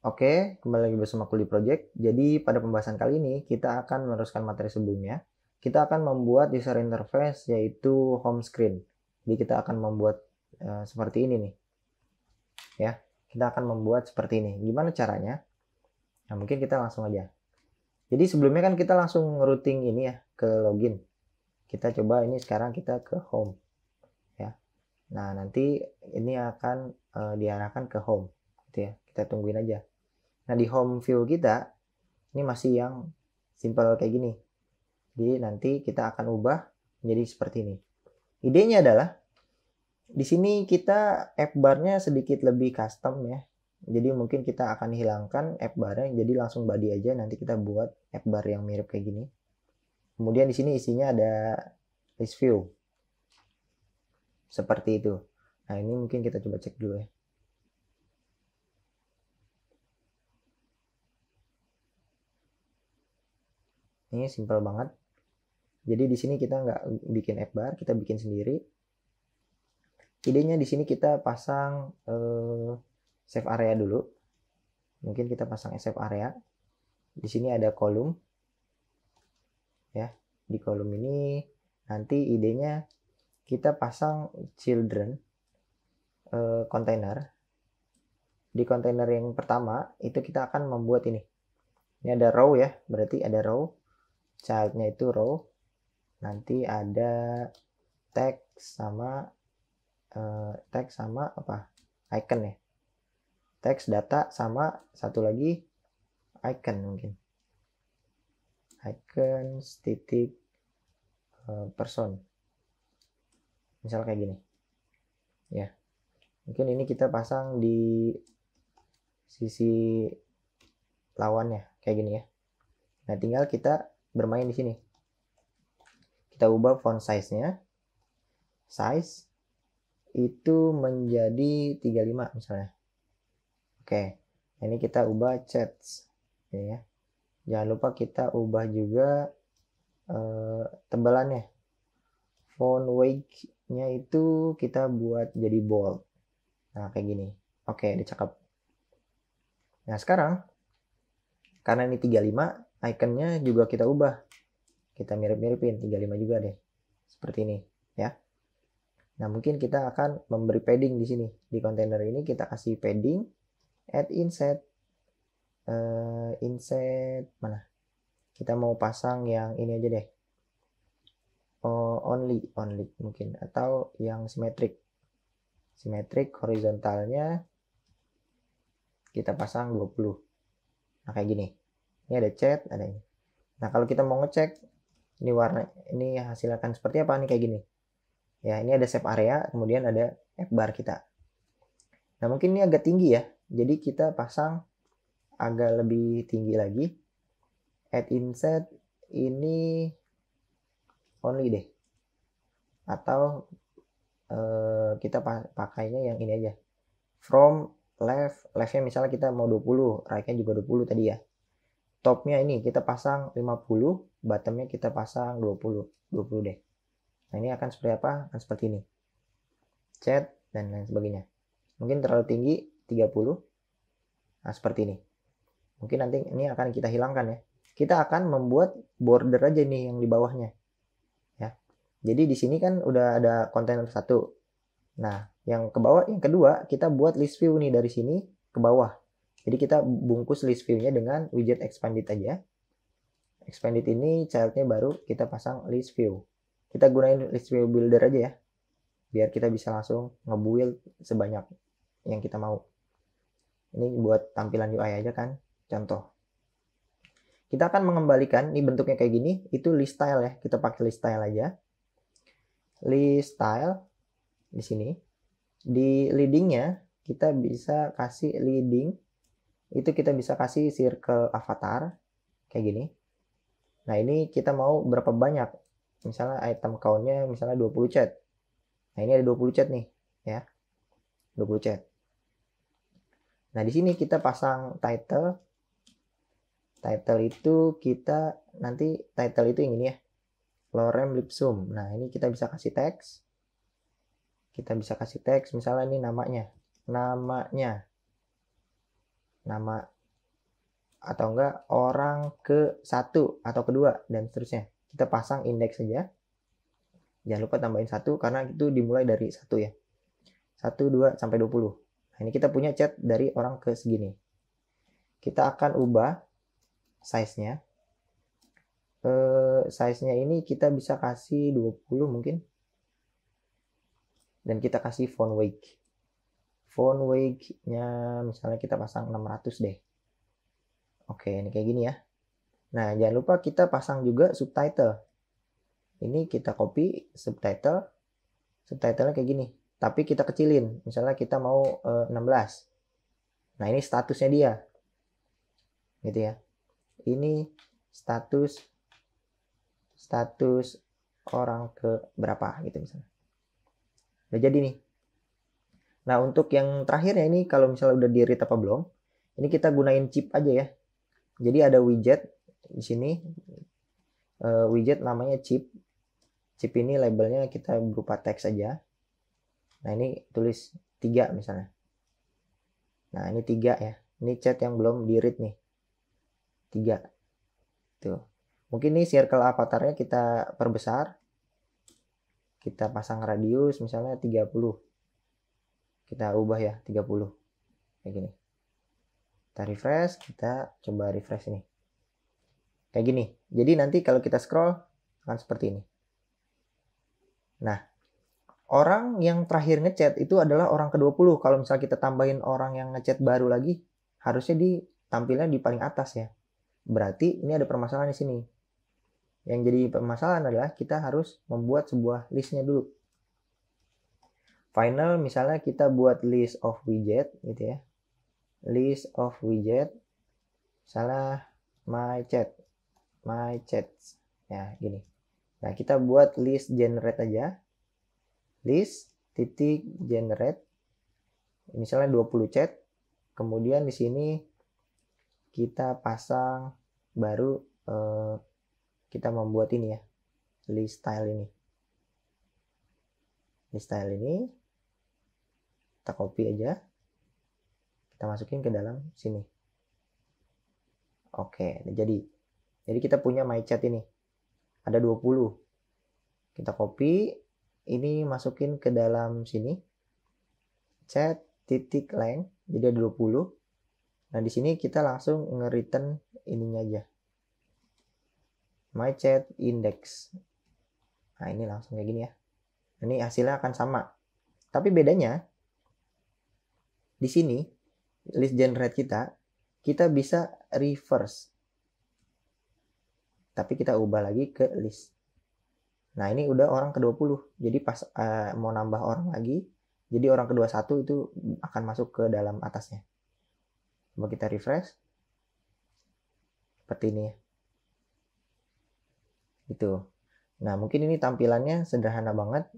Oke, kembali lagi bersama Kuli Project. Jadi pada pembahasan kali ini kita akan meneruskan materi sebelumnya. Kita akan membuat user interface yaitu home screen. Jadi kita akan membuat seperti ini nih. Ya, kita akan membuat seperti ini. Gimana caranya? Nah, mungkin kita langsung aja. Jadi sebelumnya kan kita langsung routing ini ya ke login. Kita coba ini sekarang kita ke home. Ya. Nah, nanti ini akan diarahkan ke home gitu ya. Kita tungguin aja. Nah, di home view kita ini masih yang simple kayak gini. Jadi nanti kita akan ubah menjadi seperti ini. Idenya adalah di sini kita app bar-nya sedikit lebih custom ya. Jadi mungkin kita akan hilangkan app bar-nya jadi langsung body aja, nanti kita buat app bar yang mirip kayak gini. Kemudian di sini isinya ada list view. Seperti itu. Nah, ini mungkin kita coba cek dulu ya. Ini simple banget. Jadi di sini kita nggak bikin app bar, kita bikin sendiri. Idenya di sini kita pasang save area dulu. Mungkin kita pasang save area. Di sini ada kolom. Ya, di kolom ini nanti idenya kita pasang children container. Di kontainer yang pertama itu kita akan membuat ini. Ini ada row ya, berarti ada row. Childnya itu row. Nanti ada text sama apa? Icon ya. Text data sama satu lagi icon mungkin. Icon titik person. Misal kayak gini. Ya. Mungkin ini kita pasang di sisi lawannya kayak gini ya. Nah, tinggal kita bermain di sini. Kita ubah font size-nya. Size itu menjadi 35 misalnya. Oke. Nah, ini kita ubah chats ya. Jangan lupa kita ubah juga tebalannya. Font weight-nya itu kita buat jadi bold. Nah, kayak gini. Oke, dicakap. Nah, sekarang karena ini 35, ikonnya juga kita ubah. Kita mirip-miripin 35 juga deh. Seperti ini, ya. Nah, mungkin kita akan memberi padding di sini. Di kontainer ini kita kasih padding, add inset. Inset mana? Kita mau pasang yang ini aja deh. Only mungkin, atau yang simetrik. Simetrik horizontalnya kita pasang 20. Nah, kayak gini. Ini ada chat, ada ini. Nah, kalau kita mau ngecek ini warna, ini hasilnya akan seperti apa nih, kayak gini. Ya, ini ada save area, kemudian ada app bar kita. Nah, mungkin ini agak tinggi ya. Jadi kita pasang agak lebih tinggi lagi. Add inset ini only deh. Atau kita pakainya yang ini aja. From leftnya misalnya kita mau 20, right-nya juga 20 tadi ya. Topnya ini kita pasang 50, bottomnya kita pasang 20 deh. Nah, ini akan seperti apa? Akan seperti ini. Chat dan lain sebagainya. Mungkin terlalu tinggi 30. Nah, seperti ini. Mungkin nanti ini akan kita hilangkan ya. Kita akan membuat border aja nih yang di bawahnya. Ya. Jadi di sini kan udah ada kontainer satu. Nah, yang ke bawah, yang kedua, kita buat list view nih dari sini ke bawah. Jadi kita bungkus list view-nya dengan widget expanded aja. Expanded ini childnya baru kita pasang list view. Kita gunain list view builder aja ya. Biar kita bisa langsung nge-build sebanyak yang kita mau. Ini buat tampilan UI aja kan, contoh. Kita akan mengembalikan, ini bentuknya kayak gini, itu list style ya. Kita pakai list style aja. List style di sini. Di leadingnya kita bisa kasih leading. Itu kita bisa kasih circle avatar kayak gini. Nah, ini kita mau berapa banyak? Misalnya item count-nya misalnya 20 chat. Nah, ini ada 20 chat nih, ya. 20 chat. Nah, di sini kita pasang title. Title itu kita nanti title itu yang ini ya. Lorem Lipsum. Nah, ini kita bisa kasih teks. Kita bisa kasih teks misalnya ini namanya. Namanya nama atau enggak orang ke-1 atau kedua dan seterusnya. Kita pasang indeks saja. Jangan lupa tambahin 1 karena itu dimulai dari 1 ya. 1, 2, sampai 20. Nah, ini kita punya chat dari orang ke segini. Kita akan ubah size-nya. Size-nya ini kita bisa kasih 20 mungkin. Dan kita kasih font weight. Font weight-nya misalnya kita pasang 600 deh. Oke, ini kayak gini ya. Nah, jangan lupa kita pasang juga subtitle. Ini kita copy subtitle. Subtitle-nya kayak gini. Tapi kita kecilin. Misalnya kita mau 16. Nah, ini statusnya dia. Gitu ya. Ini status orang ke berapa gitu misalnya. Udah jadi nih. Nah, untuk yang terakhirnya ini kalau misalnya udah di-read apa belum, ini kita gunain chip aja ya. Jadi ada widget di sini, widget namanya chip. Chip ini labelnya kita berupa teks aja. Nah, ini tulis 3 misalnya. Nah, ini 3 ya. Ini chat yang belum di-read nih. 3. Tuh. Mungkin ini circle avatarnya kita perbesar. Kita pasang radius misalnya 30. Kita ubah ya 30. Kayak gini. Kita refresh, kita coba refresh ini. Kayak gini. Jadi nanti kalau kita scroll akan seperti ini. Nah, orang yang terakhir ngechat itu adalah orang ke-20. Kalau misalnya kita tambahin orang yang ngechat baru lagi, harusnya tampilnya di paling atas ya. Berarti ini ada permasalahan di sini. Yang jadi permasalahan adalah kita harus membuat sebuah listnya dulu. Final misalnya kita buat list of widget gitu ya. List of widget, misalnya my chats ya gini. Nah, kita buat list generate aja, list titik generate misalnya 20 chat, kemudian di sini kita pasang baru kita membuat ini ya, list style ini kita copy aja, kita masukin ke dalam sini. Oke, jadi kita punya my chat ini. Ada 20. Kita copy, ini masukin ke dalam sini. Chat titik length, jadi ada 20. Nah, di sini kita langsung nge-return ininya aja. My chat index. Nah, ini langsung kayak gini ya. Ini hasilnya akan sama. Tapi bedanya di sini list generate kita bisa reverse. Tapi kita ubah lagi ke list. Nah, ini udah orang ke-20. Jadi pas mau nambah orang lagi, jadi orang ke-21 itu akan masuk ke dalam atasnya. Coba kita refresh. Seperti ini ya. Gitu. Nah, mungkin ini tampilannya sederhana banget.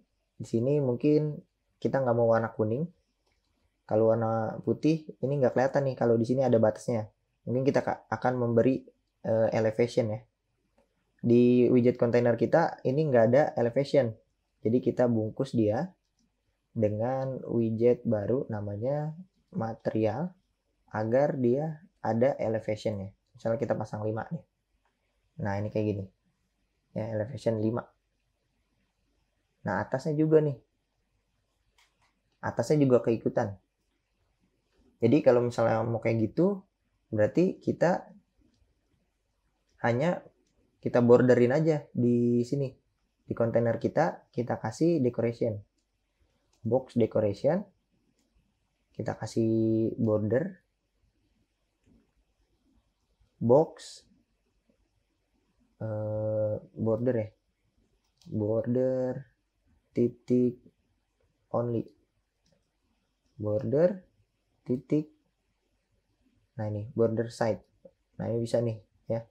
Di sini mungkin kita nggak mau warna kuning. Kalau warna putih ini nggak kelihatan nih kalau di sini ada batasnya. Mungkin kita akan memberi elevation ya. Di widget container kita ini nggak ada elevation. Jadi kita bungkus dia dengan widget baru namanya material agar dia ada elevationnya. Misalnya kita pasang 5 nih. Nah, ini kayak gini. Ya, elevation 5. Nah, atasnya juga nih. Atasnya juga keikutan. Jadi kalau misalnya mau kayak gitu, berarti kita hanya kita borderin aja di sini. Di kontainer kita kasih decoration. Box decoration. Kita kasih border. Box. Border ya. Border titik only. Border titik. Nah, ini border side. Nah, ini bisa nih ya.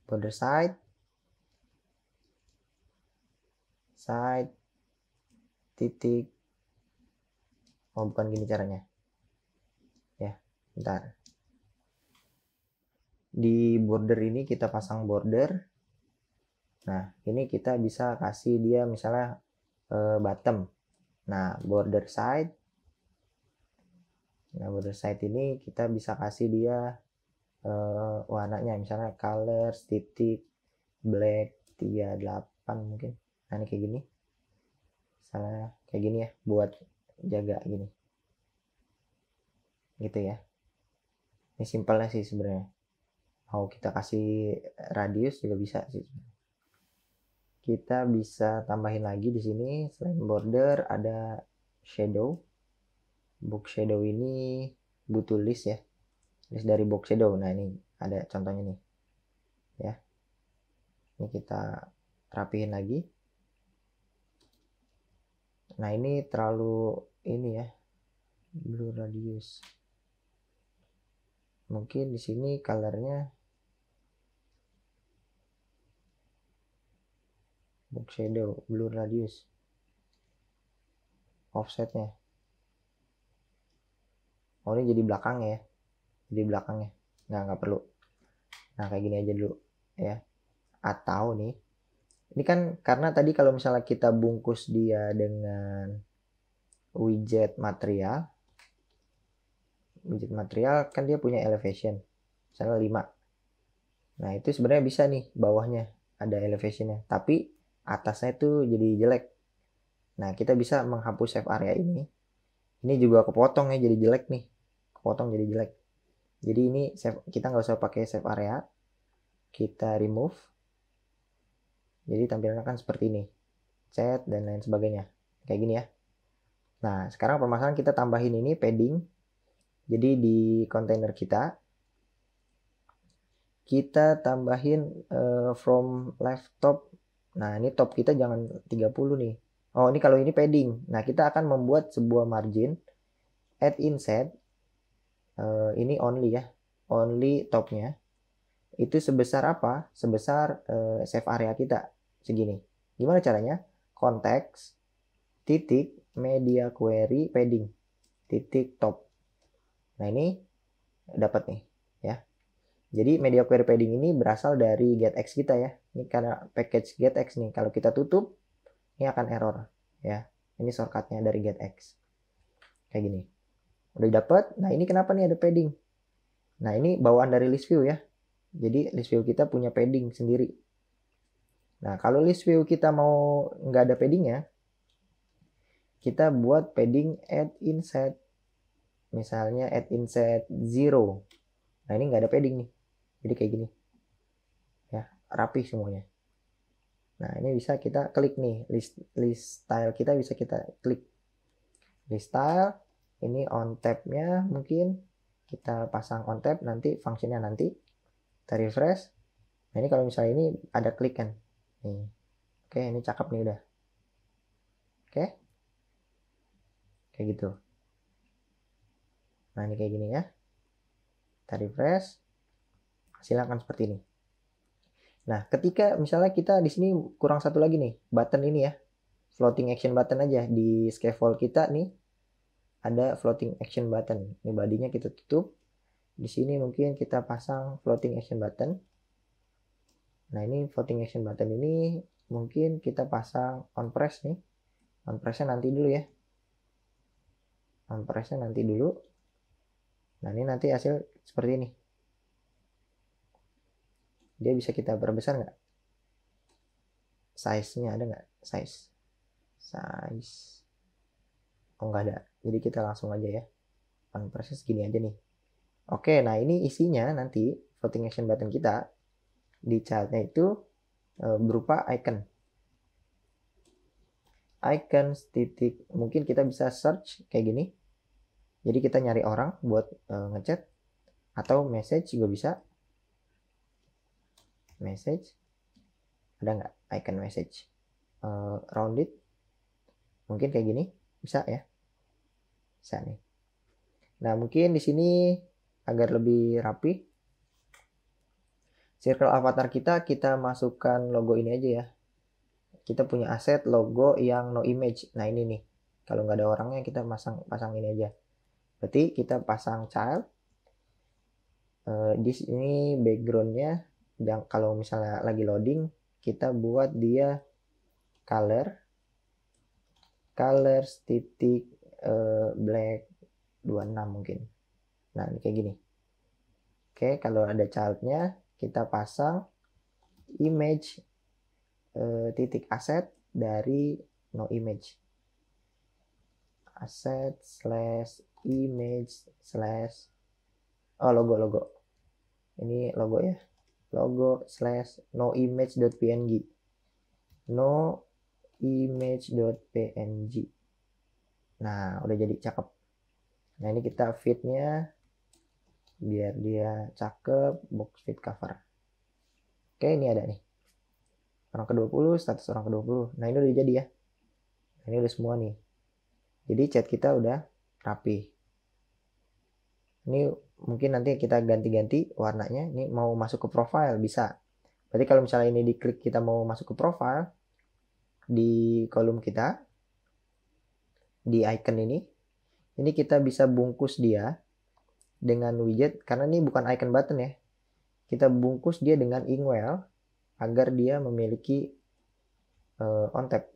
Border side titik. Oh, bukan gini caranya. Ya, bentar. Di border ini kita pasang border. Nah, ini kita bisa kasih dia misalnya bottom. Nah, border side. Nah, border side ini kita bisa kasih dia warnanya, misalnya colors titik black 38 mungkin. Nah, ini kayak gini. Misalnya kayak gini ya, buat jaga gini. Gitu ya. Ini simpelnya sih sebenarnya. Mau kita kasih radius juga bisa sih. Kita bisa tambahin lagi di sini selain border ada shadow. Box shadow ini butuh list ya. List dari box shadow. Nah, ini ada contohnya nih. Ya. Ini kita rapihin lagi. Nah, ini terlalu ini ya. Blue radius. Mungkin di sini colornya box shadow, blue radius. Offsetnya. Oh, ini jadi belakangnya ya. Jadi belakangnya. Nggak perlu. Nah, kayak gini aja dulu ya. Atau nih, ini kan karena tadi kalau misalnya kita bungkus dia dengan widget material kan dia punya elevation misalnya 5. Nah, itu sebenarnya bisa nih bawahnya ada elevationnya, tapi atasnya itu jadi jelek. Nah, kita bisa menghapus save area ini juga kepotong ya, jadi jelek nih, kepotong jadi jelek. Jadi ini kita nggak usah pakai save area, kita remove. Jadi tampilannya kan seperti ini, chat dan lain sebagainya kayak gini ya. Nah, sekarang permasalahan kita tambahin ini padding. Jadi di kontainer kita tambahin from left top. Nah, ini top kita jangan 30 nih. Oh, ini kalau ini padding. Nah, kita akan membuat sebuah margin add inset. Ini only ya. Only topnya. Itu sebesar apa? Sebesar save area kita. Segini. Gimana caranya? Konteks titik media query padding titik top. Nah, ini dapat nih ya. Jadi media query padding ini berasal dari getX kita ya. Ini karena package getX nih. Kalau kita tutup, ini akan error ya. Ini shortcutnya dari getX. Kayak gini. Udah dapat. Nah, ini kenapa nih ada padding? Nah, ini bawaan dari list view ya. Jadi list view kita punya padding sendiri. Nah, kalau list view kita mau nggak ada paddingnya, kita buat padding add inset. Misalnya add inset 0. Nah, ini nggak ada padding nih. Jadi kayak gini. Ya, rapi semuanya. Nah, ini bisa kita klik nih, list style kita bisa kita klik. List style, ini on tab-nya mungkin kita pasang on tab, nanti fungsinya nanti. Kita refresh. Nah, ini kalau misalnya ini ada klik kan. Nih. Oke, ini cakep nih udah. Oke. Kayak gitu. Nah, ini kayak gini ya. Kita refresh. Hasilnya akan seperti ini. Nah, ketika misalnya kita di sini kurang satu lagi nih, button ini ya. Floating action button aja di scaffold kita nih. Ada floating action button. Ini bodinya kita tutup. Di sini mungkin kita pasang floating action button. Nah, ini floating action button ini mungkin kita pasang on press nih. On pressnya nanti dulu ya. On pressnya nanti dulu. Nah, ini nanti hasil seperti ini. Dia bisa kita perbesar nggak? Size-nya ada nggak? Size. Oh, nggak ada. Jadi kita langsung aja ya. On pressnya segini aja nih. Oke, nah ini isinya nanti floating action button kita di childnya itu berupa icon. Icons titik, mungkin kita bisa search kayak gini. Jadi kita nyari orang buat ngechat atau message juga bisa. Message ada nggak icon message? Rounded mungkin kayak gini bisa ya. Bisa nih. Nah, mungkin di sini agar lebih rapi, circle avatar kita masukkan logo ini aja ya. Kita punya aset logo yang no image. Nah, ini nih. Kalau nggak ada orangnya kita pasang ini aja. Berarti kita pasang child. Di sini backgroundnya yang kalau misalnya lagi loading kita buat dia colors titik black 26 mungkin. Nah, ini kayak gini. Oke, kalau ada childnya, kita pasang image titik asset dari no image. Asset slash image slash logo. Ini logo ya. Logo slash no image.png. No image.png. Nah, udah jadi cakep. Nah, ini kita fitnya biar dia cakep, box fit cover. Oke, ini ada nih. Orang ke-20, status orang ke-20. Nah, ini udah jadi ya. Nah, ini udah semua nih. Jadi chat kita udah rapi. Ini mungkin nanti kita ganti-ganti warnanya. Ini mau masuk ke profile bisa. Berarti kalau misalnya ini diklik kita mau masuk ke profile, di kolom kita, di icon ini kita bisa bungkus dia dengan widget, karena ini bukan icon button ya. Kita bungkus dia dengan Inkwell agar dia memiliki on tap.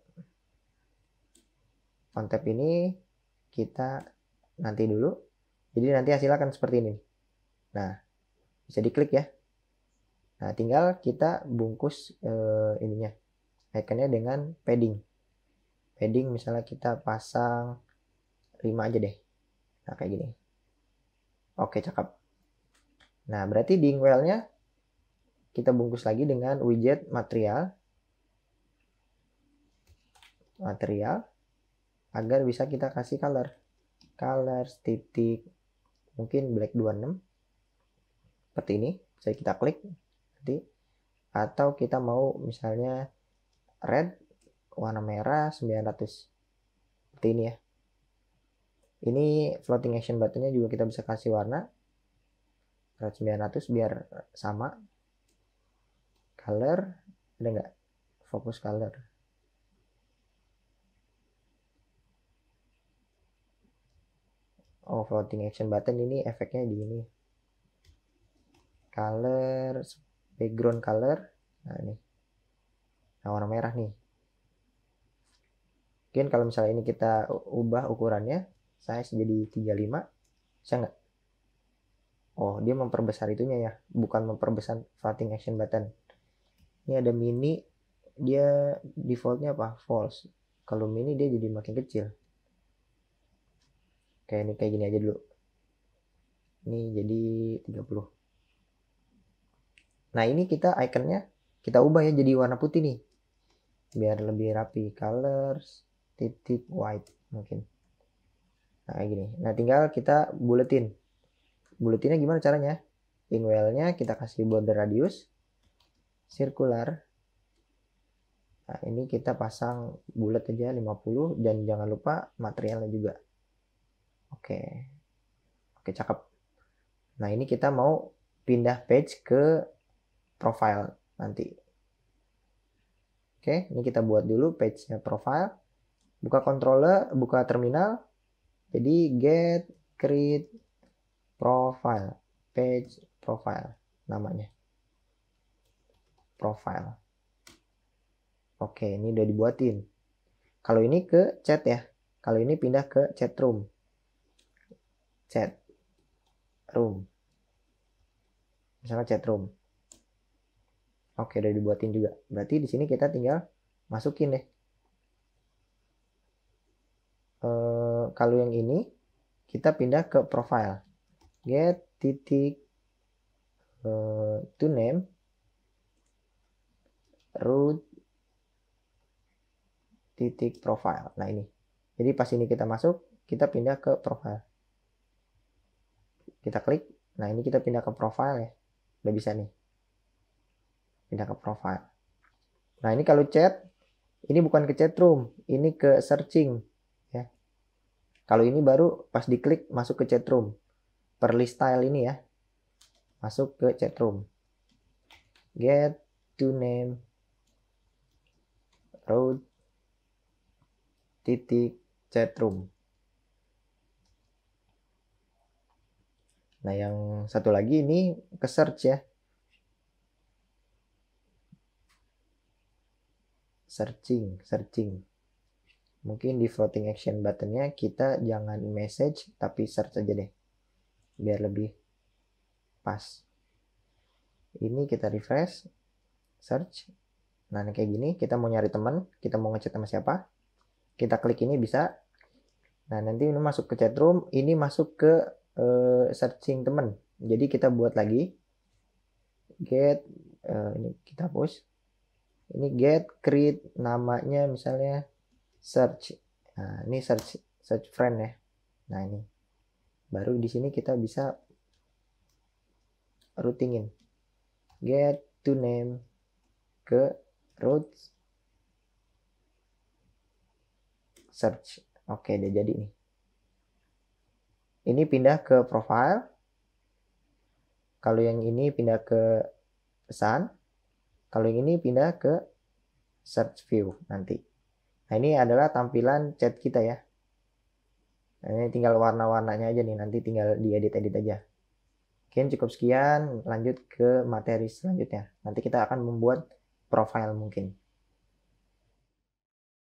On tap ini kita nanti dulu. Jadi nanti hasilnya akan seperti ini. Nah, bisa diklik ya. Nah, tinggal kita bungkus ininya, iconnya dengan padding. Padding misalnya kita pasang 5 aja deh. Nah, kayak gini. Oke, cakep. Nah, berarti di Inkwell-nya kita bungkus lagi dengan widget material agar bisa kita kasih color titik mungkin black 26 seperti ini. Bisa kita klik nanti, atau kita mau misalnya red warna merah 900 seperti ini ya. Ini floating action buttonnya juga kita bisa kasih warna red 900 biar sama. Color ada nggak? Fokus color. Oh, floating action button ini efeknya di ini. Color, background color. Nah, ini. Nah, warna merah nih. Mungkin kalau misalnya ini kita ubah ukurannya, size jadi 35, bisa nggak? Oh, dia memperbesar itunya ya, bukan memperbesar floating action button. Ini ada mini, dia defaultnya apa? False. Kalau mini dia jadi makin kecil. Kayak ini, kayak gini aja dulu. Ini jadi 30. Nah, ini kita iconnya kita ubah ya jadi warna putih nih. Biar lebih rapi. Colors titik white mungkin. Nah, kayak gini. Nah, tinggal kita buletin. Buletinnya gimana caranya? Inkwell-nya kita kasih border radius circular. Nah, ini kita pasang bulat aja 50 dan jangan lupa materialnya juga. Oke. Oke, cakep. Nah, ini kita mau pindah page ke profile nanti. Oke, ini kita buat dulu page-nya profile. Buka controller, buka terminal. Jadi get create profile, page profile namanya. Profile. Oke, ini udah dibuatin. Kalau ini ke chat ya. Kalau ini pindah ke chat room. Chat room. Misalnya chat room. Oke, udah dibuatin juga. Berarti di sini kita tinggal masukin deh. Kalau yang ini kita pindah ke profile. Get titik to name root titik profile. Nah, ini. Jadi pas ini kita masuk, kita pindah ke profile. Kita klik. Nah, ini kita pindah ke profile ya. Udah bisa nih. Pindah ke profile. Nah, ini kalau chat, ini bukan ke chat room, ini ke searching ya. Kalau ini baru pas diklik masuk ke chat room. Per list style ini ya. Masuk ke chat room. Get to name root titik chat room. Nah, yang satu lagi ini ke search ya. Searching. Mungkin di floating action buttonnya kita jangan message tapi search aja deh, biar lebih pas. Ini kita refresh, search. Nah kayak gini, kita mau nyari teman, kita mau ngechat sama siapa, kita klik ini bisa. Nah nanti ini masuk ke chat room, ini masuk ke searching teman. Jadi kita buat lagi get, ini kita hapus. Ini get create namanya misalnya search. Nah ini search friend ya. Nah ini baru di sini kita bisa routingin get to name ke root search. Oke, dia jadi nih. Ini pindah ke profile. Kalau yang ini pindah ke pesan. Kalau yang ini pindah ke search view nanti. Nah ini adalah tampilan chat kita ya. Nah, ini tinggal warna-warnanya aja nih, nanti tinggal diedit-edit aja. Oke, cukup sekian, lanjut ke materi selanjutnya. Nanti kita akan membuat profile mungkin.